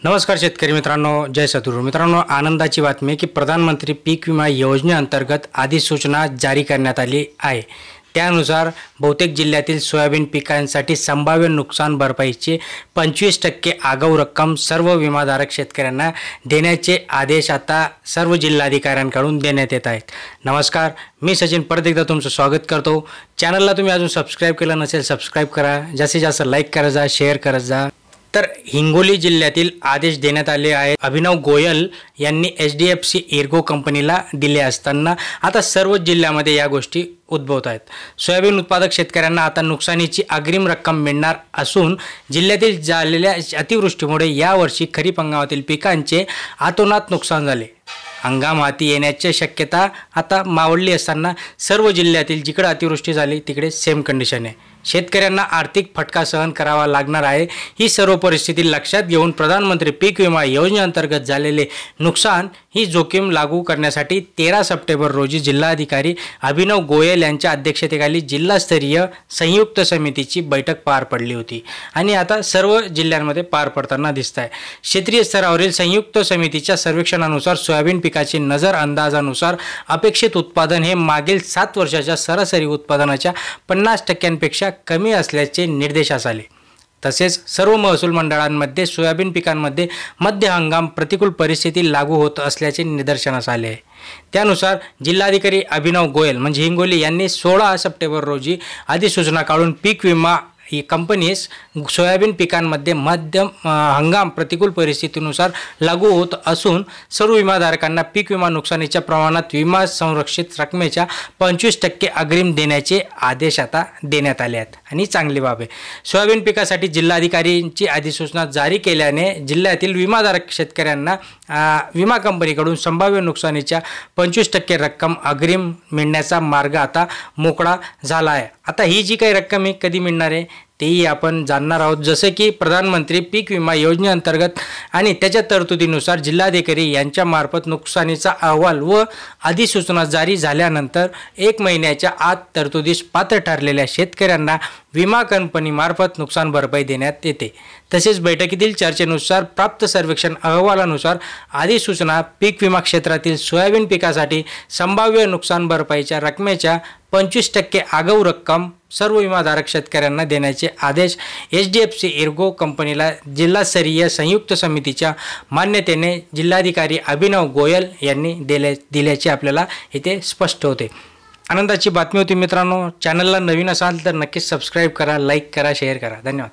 नमस्कार शेतकरी मित्रांनो, जय सद्गुरू मित्रांनो, आनंदाची बातमी की प्रधानमंत्री पीक विमा योजनेअंतर्गत अधिसूचना जारी करण्यात आली आहे। त्यानुसार बहुतेक जिल्ह्यातील सोयाबीन पिकांसाठी संभाव्य नुकसान भरपाईची 25% आगाऊ रक्कम सर्व विमाधारक शेतकऱ्यांना देण्याचे आदेश आता सर्व जिल्हाधिकाऱ्यांकडून देण्यात येत आहेत। नमस्कार, मी सचिन परत एकदा तुमचं स्वागत करतो। चॅनलला तुम्ही अजून सबस्क्राइब केलं नसेल सबस्क्राइब करा, जास्तीत जास्त लाईक करत जा, शेअर करत जा। तर हिंगोली जिल्ह्यातील आदेश देण्यात आले आहेत। अभिनव गोयल यांनी HDFC इर्गो कंपनीला दिले असताना आता सर्व जिल्ह्यामध्ये या गोष्टी उद्भवत आहेत। सोयाबीन उत्पादक शेतकऱ्यांना आता नुकसानीची अग्रिम रक्कम मिळणार असून जिल्ह्यातील झालेल्या अतिवृष्टीमुळे यावर्षी खरीप हंगामातील पिकांचे अतोनात नुकसान झाले। हंगाम हाती येण्याची शक्यता आता मावळली असताना सर्व जिल्ह्यातील जिकडे अतिवृष्टी झाली तिकडे सेम कंडिशन आहे। शेतकऱ्यांना आर्थिक फटका सहन करावा लागणार आहे। ही सर्व परिस्थिती लक्षात घेऊन प्रधानमंत्री पीक विमा योजनेअंतर्गत झालेले नुकसान ही जोखीम लागू करण्यासाठी 13 सप्टेंबर रोजी जिल्हाधिकारी अभिनव गोयल यांच्या अध्यक्षतेखाली जिल्हास्तरीय संयुक्त समितीची बैठक पार पडली होती आणि आता सर्व जिल्ह्यांमध्ये पार पडताना दिसत आहे। क्षेत्रीय स्तरावरील संयुक्त समितीच्या सर्वेक्षणानुसार सोयाबीन पिकाची नजर अंदाजानुसार अपेक्षित उत्पादन हे मागील 7 वर्षाच्या सरासरी उत्पादनाच्या 50% कमी असल्याचे निर्देशास आले। तसेच सर्व महसूल मंडळांमध्ये सोयाबीन पिकांमध्ये मध्य हंगाम प्रतिकूल परिस्थिती लागू होत असल्याचे निदर्शनास आले आहे। त्यानुसार जिल्हाधिकारी अभिनव गोयल म्हणजे हिंगोली यांनी 16 सप्टेंबर रोजी अधिसूचना काढून पीक विमा ही कंपनीज सोयाबीन पिकांमध्ये मध्यम हंगाम प्रतिकूल परिस्थितीनुसार लागू होत असून सर्व विमाधारकांना पीक विमा नुकसानीच्या प्रमाणात विमा संरक्षित रकमेच्या 25% अग्रिम देण्याचे आदेश आता देण्यात आले आहेत आणि चांगली बाब आहे। सोयाबीन पिकासाठी जिल्हाधिकाऱ्यांची अधिसूचना जारी केल्याने जिल्ह्यातील विमाधारक शेतकऱ्यांना विमा कंपनीकडून संभाव्य नुकसानीच्या 25% रक्कम अग्रिम मिळण्याचा मार्ग आता मोकळा झाला आहे। आता ही जी काही रक्कम आहे कधी मिळणार आहे तेही आपण जाणणार आहोत। जसे की प्रधानमंत्री पीक विमा योजनेअंतर्गत आणि त्याच्या तरतुदीनुसार जिल्हाधिकारी यांच्या मार्फत नुकसानीचा अहवाल व अधिसूचना जारी झाल्यानंतर 1 महिन्याच्या आत तरतुदीस पात्र ठरलेल्या शेतकऱ्यांना विमा कंपनीमार्फत नुकसान भरपाई देण्यात येते। तसेच बैठकीतील चर्चेनुसार प्राप्त सर्वेक्षण अहवालानुसार अधिसूचना पीक विमा क्षेत्रातील सोयाबीन पिकासाठी संभाव्य नुकसान भरपाईच्या रकमेच्या 25% आगाऊ रक्कम सर्व विमाधारक शेतकऱ्यांना देण्याचे आदेश HDFC इर्गो कंपनीला जिल्हास्तरीय संयुक्त समितीच्या मान्यतेने जिल्हाधिकारी अभिनव गोयल यांनी दिल्याचे आपल्याला इथे स्पष्ट होते। आनंदाची बातमी होती मित्रांनो। चॅनलला नवीन असाल तर नक्कीच सबस्क्राइब करा, लाईक करा, शेअर करा। धन्यवाद।